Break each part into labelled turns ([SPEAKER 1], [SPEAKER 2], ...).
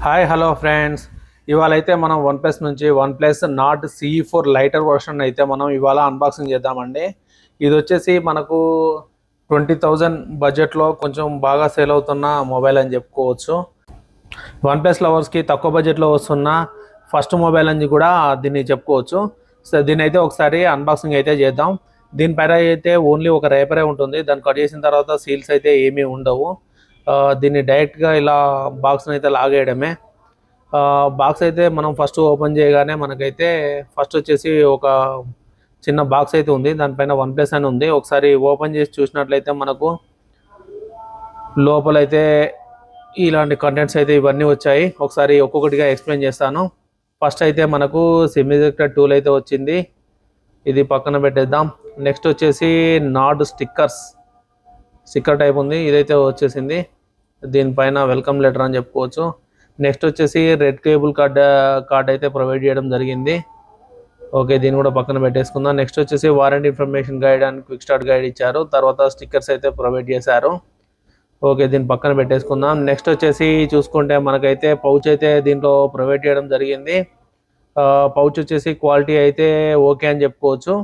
[SPEAKER 1] Hi hello friends. ఇవాళ అయితే మనం వన్ ప్లస్ నుంచి one plus not CE4 lighter version అయితే మనం ఇవాళ అన్బాక్సింగ్ చేద్దామండి. ఇది వచ్చేసి మనకు 20,000 బడ్జెట్లో కొంచెం బాగా సేల్ అవుతున్న మొబైల్ అని చెప్పుకోవచ్చు. వన్ ప్లస్ లవర్స్కి తక్కువ బడ్జెట్లో వస్తున్న ఫస్ట్ మొబైల్ అని కూడా దీన్ని చెప్పుకోవచ్చు. సో దీన్ని అయితే ఒకసారి అన్బాక్సింగ్ అయితే చేద్దాం. దీనిపైన అయితే ఓన్లీ ఒక రేపరే ఉంటుంది. దాన్ని కట్ చేసిన తర్వాత సీల్స్ అయితే ఏమీ ఉండవు. దీన్ని డైరెక్ట్గా ఇలా బాక్స్ని అయితే లాగేయడమే. బాక్స్ అయితే మనం ఫస్ట్ ఓపెన్ చేయగానే మనకైతే ఫస్ట్ వచ్చేసి ఒక చిన్న బాక్స్ అయితే ఉంది. దానిపైన వన్ ప్లస్ అని ఉంది. ఒకసారి ఓపెన్ చేసి చూసినట్లయితే మనకు లోపలైతే ఇలాంటి కంటెంట్స్ అయితే ఇవన్నీ వచ్చాయి. ఒకసారి ఒక్కొక్కటిగా ఎక్స్ప్లెయిన్ చేస్తాను. ఫస్ట్ అయితే మనకు సిమ్ ఎజెక్టర్ టూల్ అయితే వచ్చింది. ఇది పక్కన పెట్టేద్దాం. నెక్స్ట్ వచ్చేసి నాడ్ స్టిక్కర్ టైప్ ఉంది. ఇదైతే వచ్చేసింది. దీనిపైన వెల్కమ్ లెటర్ అని చెప్పుకోవచ్చు. నెక్స్ట్ వచ్చేసి రెడ్ కేబుల్ కార్డ్ అయితే ప్రొవైడ్ చేయడం జరిగింది. ఓకే, దీన్ని కూడా పక్కన పెట్టేసుకుందాం. నెక్స్ట్ వచ్చేసి warranty information guide and quick start guide ఇచ్చారు. తర్వాత స్టిక్కర్స్ అయితే ప్రొవైడ్ చేశారు. ఓకే, దీన్ని పక్కన పెట్టేసుకుందాం. నెక్స్ట్ వచ్చేసి చూసుకుంటే మనకైతే పౌచ్ అయితే దీంట్లో ప్రొవైడ్ చేయడం జరిగింది. పౌచ్ వచ్చేసి క్వాలిటీ అయితే ఓకే అని చెప్పుకోవచ్చు.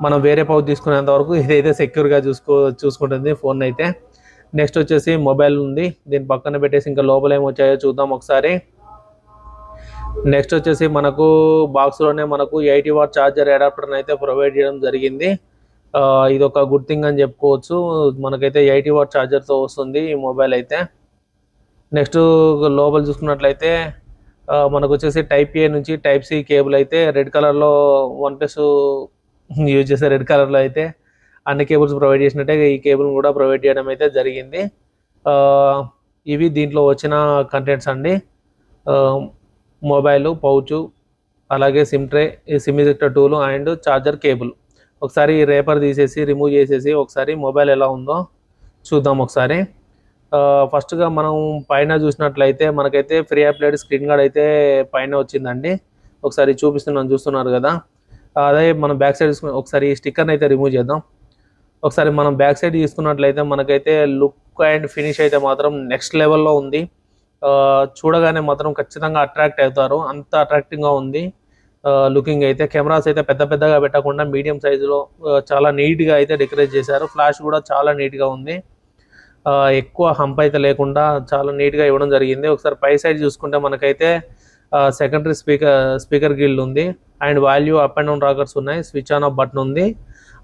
[SPEAKER 1] మనం వేరే పౌచ్ తీసుకునేంత వరకు ఇదైతే సెక్యూర్గా చూసుకుంటుంది ఫోన్ అయితే. నెక్స్ట్ వచ్చేసి మొబైల్ ఉంది. దీన్ని పక్కన పెట్టేసి ఇంకా లోపల ఏమొచ్చాయో చూద్దాం ఒకసారి. నెక్స్ట్ వచ్చేసి మనకు బాక్స్లోనే మనకు 80 వాట్ ఛార్జర్ అడాప్టర్ అయితే ప్రొవైడ్ చేయడం జరిగింది. ఇది ఒక గుడ్ థింగ్ అని చెప్పుకోవచ్చు. మనకైతే 80 వాట్ ఛార్జర్తో వస్తుంది ఈ మొబైల్ అయితే. నెక్స్ట్ లోపల చూసుకున్నట్లయితే మనకు వచ్చేసి టైప్ ఏ నుంచి టైప్ సి కేబుల్ అయితే రెడ్ కలర్లో వన్ ప్లస్ యూజ్ చేసే రెడ్ కలర్లో అయితే అన్ని కేబుల్స్ ప్రొవైడ్ చేసినట్టే ఈ కేబుల్ కూడా ప్రొవైడ్ చేయడం అయితే జరిగింది. ఇవి దీంట్లో వచ్చిన కంటెంట్స్ అండి. మొబైల్, పౌచ్, అలాగే SIM tray, SIM ejector tool and charger cable. ఒకసారి రేపర్ తీసేసి రిమూవ్ చేసేసి ఒకసారి మొబైల్ ఎలా ఉందో చూద్దాం ఒకసారి. ఫస్ట్గా మనం పైన చూసినట్లయితే మనకైతే ఫ్రీ అప్లైడ్ స్క్రీన్ గార్డ్ అయితే పైన వచ్చిందండి. ఒకసారి చూస్తున్నారు కదా. అదే మనం బ్యాక్ సైడ్ ఒకసారి స్టిక్కర్ని అయితే రిమూవ్ చేద్దాం. ఒకసారి మనం బ్యాక్ సైడ్ తీసుకున్నట్లయితే మనకైతే లుక్ అండ్ ఫినిష్ అయితే మాత్రం నెక్స్ట్ లెవెల్లో ఉంది. చూడగానే మాత్రం ఖచ్చితంగా అట్రాక్ట్ అవుతారు. అంత అట్రాక్టింగ్గా ఉంది లుకింగ్ అయితే. కెమెరాస్ అయితే పెద్దగా పెట్టకుండా మీడియం సైజులో చాలా నీట్గా అయితే డెకరేట్ చేశారు. ఫ్లాష్ కూడా చాలా నీట్గా ఉంది. ఎక్కువ హంప్ అయితే లేకుండా చాలా నీట్గా ఇవ్వడం జరిగింది. ఒకసారి పై సైడ్ చూసుకుంటే మనకైతే సెకండరీ స్పీకర్ గిల్డ్ ఉంది and value up and down rockers ఉన్నాయి. స్విచ్ ఆన్ ఆఫ్ బటన్ ఉంది.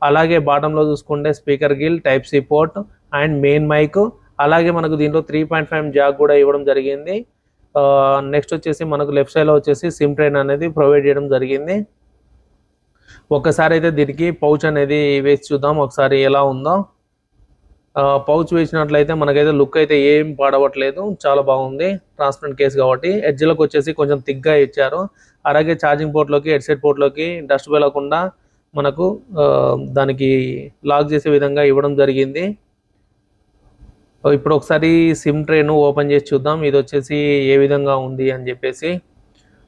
[SPEAKER 1] అలాగే బాటంలో చూసుకుంటే speaker grill, type C port and main mic. అలాగే మనకు దీంట్లో 3.5 జాక్ కూడా ఇవ్వడం జరిగింది. నెక్స్ట్ వచ్చేసి మనకు లెఫ్ట్ సైడ్లో వచ్చేసి సిమ్ ట్రైన్ అనేది ప్రొవైడ్ చేయడం జరిగింది. ఒక్కసారి అయితే దీనికి పౌచ్ అనేది వేసి చూద్దాం ఒకసారి ఎలా ఉందో. పౌచ్ వేసినట్లయితే మనకైతే లుక్ అయితే ఏం పాడవట్లేదు, చాలా బాగుంది. ట్రాన్స్పరెంట్ కేస్ కాబట్టి ఎడ్జ్లకు వచ్చేసి కొంచెం థిక్గా ఇచ్చారు. అలాగే ఛార్జింగ్ పోర్ట్లోకి, హెడ్సెట్ పోర్ట్లోకి డస్ట్ వెళ్ళకుండా మనకు దానికి లాక్ చేసే విధంగా ఇవ్వడం జరిగింది. ఇప్పుడు ఒకసారి సిమ్ ట్రేను ఓపెన్ చేసి చూద్దాం ఇది వచ్చేసి ఏ విధంగా ఉంది అని చెప్పేసి.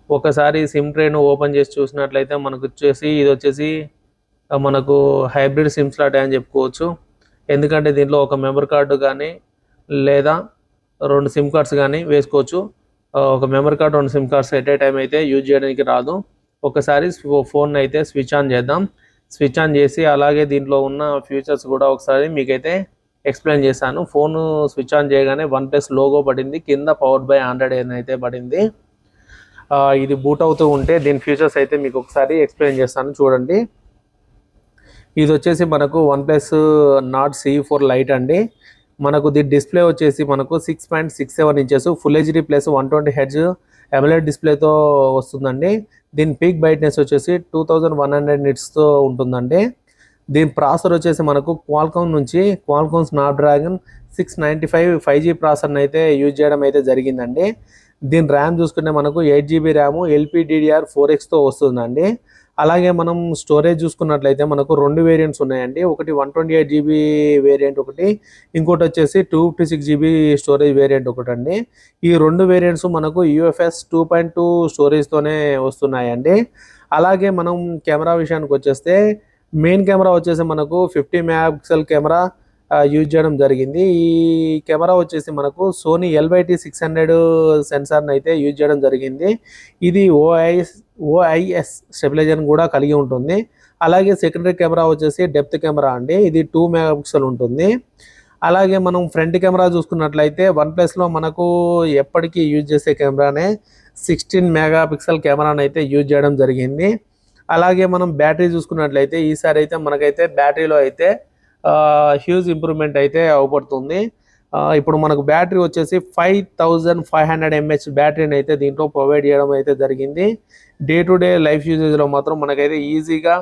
[SPEAKER 1] ఒకసారి సిమ్ ట్రేను ఓపెన్ చేసి చూసినట్లయితే మనకు వచ్చేసి ఇది వచ్చేసి మనకు హైబ్రిడ్ సిమ్ స్లాట్ అని చెప్పుకోవచ్చు. ఎందుకంటే దీంట్లో ఒక మెమరీ కార్డు కానీ లేదా 2 సిమ్ కార్డ్స్ కానీ వేసుకోవచ్చు. ఒక memory card 2 SIM cards at a time అయితే యూజ్ చేయడానికి రాదు. ఒకసారి ఫోన్ అయితే స్విచ్ ఆన్ చేద్దాం. స్విచ్ ఆన్ చేసి అలాగే దీంట్లో ఉన్న ఫీచర్స్ కూడా ఒకసారి మీకైతే ఎక్స్ప్లెయిన్ చేశాను. ఫోన్ స్విచ్ ఆన్ చేయగానే వన్ ప్లస్ లోగో పడింది. కింద పవర్డ్ బై ఆండ్రాయిడ్ అని అయితే పడింది. ఇది బూట్ అవుతూ ఉంటే దీని ఫీచర్స్ అయితే మీకు ఒకసారి ఎక్స్ప్లెయిన్ చేస్తాను చూడండి. ఇది వచ్చేసి మనకు one plus not CE4 light అండి. మనకు దీని డిస్ప్లే వచ్చేసి మనకు 6.67 inches full HD plus 120 Hz AMOLED డిస్ప్లేతో వస్తుందండి. దీని పీక్ బ్రైట్నెస్ వచ్చేసి 2100 నిట్స్తో ఉంటుందండి. దీని ప్రాసెసర్ వచ్చేసి మనకు క్వాల్కామ్ స్నాప్డ్రాగన్ 695 5G ప్రాసెసర్ని అయితే యూజ్ చేయడం అయితే జరిగిందండి. దీని ర్యామ్ చూసుకుంటే మనకు 8GB ర్యామ్ LPDDR4Xతో వస్తుందండి. అలాగే మనం స్టోరేజ్ చూసుకున్నట్లయితే మనకు 2 వేరియంట్స్ ఉన్నాయండి. ఒకటి 128GB వేరియంట్ ఒకటి, ఇంకోటి వచ్చేసి 256GB స్టోరేజ్ వేరియంట్ ఒకటి అండి. ఈ 2 వేరియంట్స్ మనకు UFS 2.2 స్టోరేజ్తోనే వస్తున్నాయండి. అలాగే మనం కెమెరా విషయానికి వచ్చేస్తే మెయిన్ కెమెరా వచ్చేసి మనకు 50 మెగాపిక్సెల్ కెమెరా యూజ్ చేయడం జరిగింది. ఈ కెమెరా వచ్చేసి మనకు సోనీ LYT600 సెన్సార్ని అయితే యూజ్ చేయడం జరిగింది. ఇది ఓఐఎస్ స్టెబిలైజర్ కూడా కలిగి ఉంటుంది. అలాగే సెకండరీ కెమెరా వచ్చేసి డెప్త్ కెమెరా అండి, ఇది 2 మెగాపిక్సెల్ ఉంటుంది. అలాగే మనం ఫ్రంట్ కెమెరా చూసుకున్నట్లయితే OnePlusలో మనకు ఎప్పటికీ యూజ్ చేసే కెమెరానే 16 మెగాపిక్సెల్ కెమెరాని అయితే యూజ్ చేయడం జరిగింది. అలాగే మనం బ్యాటరీ చూసుకున్నట్లయితే ఈసారి అయితే మనకైతే బ్యాటరీలో అయితే హ్యూజ్ ఇంప్రూవ్మెంట్ అయితే అవపడుతుంది. ఇప్పుడు మనకు బ్యాటరీ వచ్చేసి 5500 mAh బ్యాటరీని అయితే దీంట్లో ప్రొవైడ్ చేయడం అయితే జరిగింది. డే టు డే లైఫ్ యూజేజ్లో మాత్రం మనకైతే ఈజీగా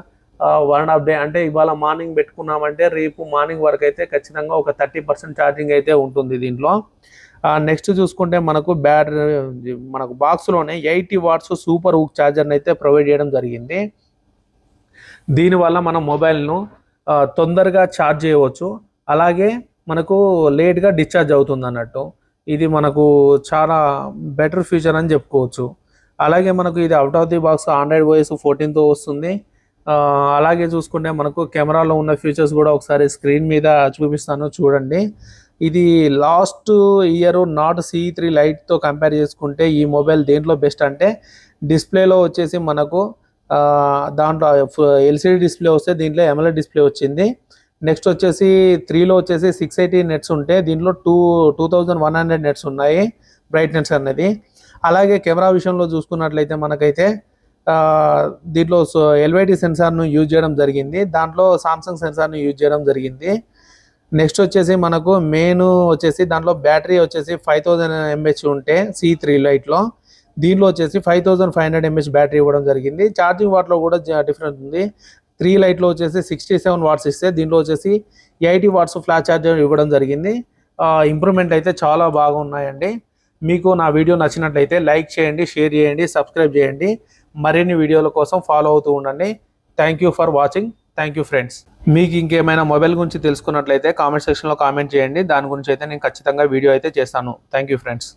[SPEAKER 1] 1.5 డే అంటే ఇవాళ మార్నింగ్ పెట్టుకున్నామంటే రేపు మార్నింగ్ వరకు అయితే ఖచ్చితంగా ఒక 30% ఛార్జింగ్ అయితే ఉంటుంది దీంట్లో. నెక్స్ట్ చూసుకుంటే మనకు మనకు బాక్స్లోనే 80 వాట్స్ సూపర్ హుక్ ఛార్జర్ని అయితే ప్రొవైడ్ చేయడం జరిగింది. దీనివల్ల మన మొబైల్ను తొందరగా ఛార్జ్ చేయవచ్చు, అలాగే మనకు లేట్గా డిశ్చార్జ్ అవుతుంది అన్నట్టు. ఇది మనకు చాలా బెటర్ ఫీచర్ అని చెప్పుకోవచ్చు. అలాగే మనకు ఇది out of the box Android OS 14తో వస్తుంది. అలాగే చూసుకుంటే మనకు కెమెరాలో ఉన్న ఫీచర్స్ కూడా ఒకసారి స్క్రీన్ మీద చూపిస్తాను చూడండి. ఇది లాస్ట్ ఇయర్ నాట్ C3 లైట్తో కంపేర్ చేసుకుంటే ఈ మొబైల్ దేంట్లో బెస్ట్ అంటే డిస్ప్లేలో వచ్చేసి మనకు దాంట్లో LCD డిస్ప్లే వస్తే దీంట్లో AMOLED డిస్ప్లే వచ్చింది. నెక్స్ట్ వచ్చేసి 3లో వచ్చేసి 680 నెట్స్ ఉంటే దీంట్లో 2100 నెట్స్ ఉన్నాయి బ్రైట్నెస్ అనేది. అలాగే కెమెరా విషయంలో చూసుకున్నట్లయితే మనకైతే దీంట్లో LYT సెన్సార్ను యూజ్ చేయడం జరిగింది, దాంట్లో సామ్సంగ్ సెన్సార్ను యూజ్ చేయడం జరిగింది. నెక్స్ట్ వచ్చేసి మనకు మెయిన్ వచ్చేసి దాంట్లో బ్యాటరీ వచ్చేసి 5000 mAh ఉంటే C3 లైట్లో దీంట్లో వచ్చేసి 5500 mAh బ్యాటరీ ఇవ్వడం జరిగింది. ఛార్జింగ్ వాట్లో కూడా డిఫరెన్స్ ఉంది. 3 లైట్లో వచ్చేసి 67 వాట్స్ ఇస్తే దీంట్లో వచ్చేసి 80 వాట్స్ ఫ్లాష్ ఛార్జర్ ఇవ్వడం జరిగింది. ఇంప్రూవ్మెంట్ అయితే చాలా బాగున్నాయండి. మీకు నా వీడియో నచ్చినట్లయితే లైక్ చేయండి, షేర్ చేయండి, సబ్స్క్రైబ్ చేయండి. మరిన్ని వీడియోల కోసం ఫాలో అవుతూ ఉండండి. Thank you for watching. Thank you friends. మీకు ఇంకేమైనా మొబైల్ గురించి తెలుసుకున్నట్లయితే కామెంట్ సెక్షన్లో కామెంట్ చేయండి, దాని గురించి అయితే నేను ఖచ్చితంగా వీడియో అయితే చేస్తాను. Thank you friends.